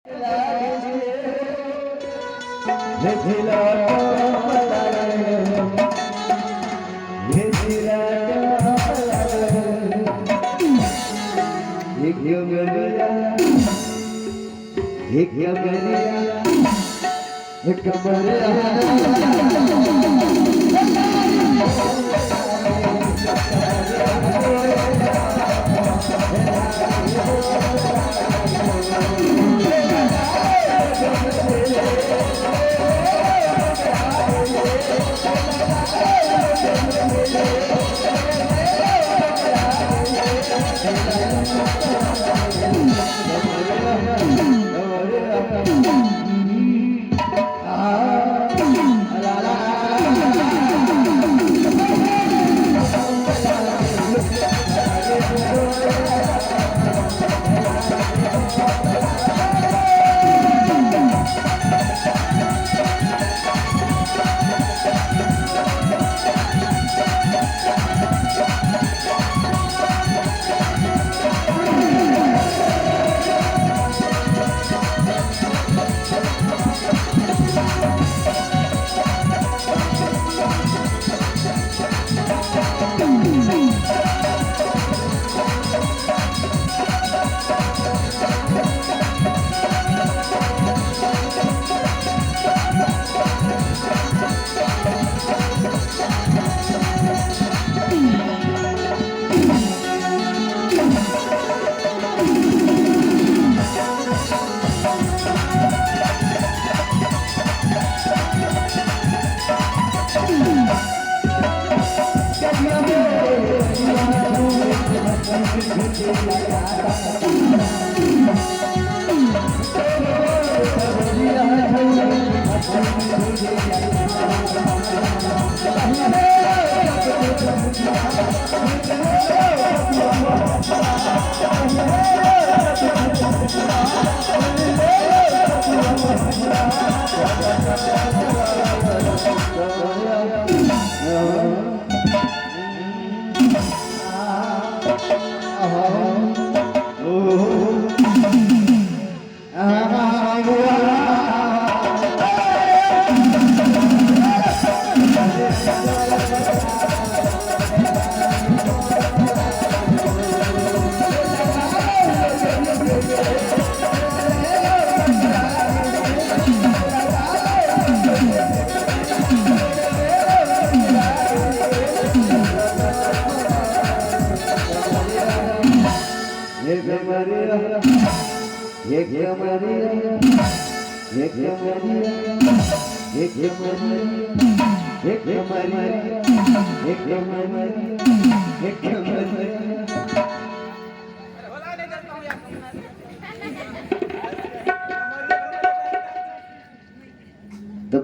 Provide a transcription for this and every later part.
तो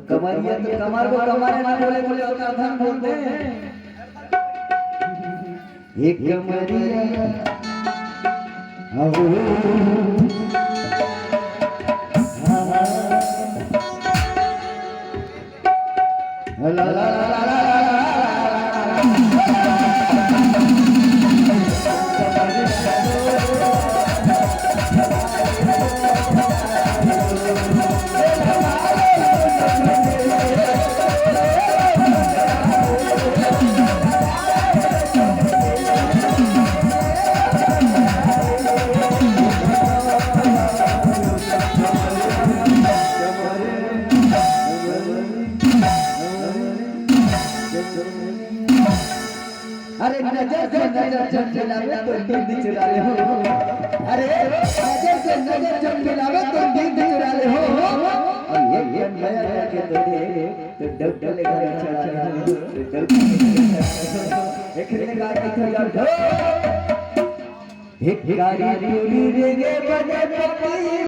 कमरिया तो कमर को कमर ना बोले बोले उसका धन बोलते हैं। एक कमरिया ला ला ला ला अरे नजर से नजर मिलावे तो दिल चुरा ले हो। अरे नजर से नजर मिलावे तो दिल चुरा ले हो। और ये नया के तो दे तो डब डले घर चढ़ा ले हो। एक ने गाड़ी चला ढो एक गाड़ी पूरी रे बजे पपी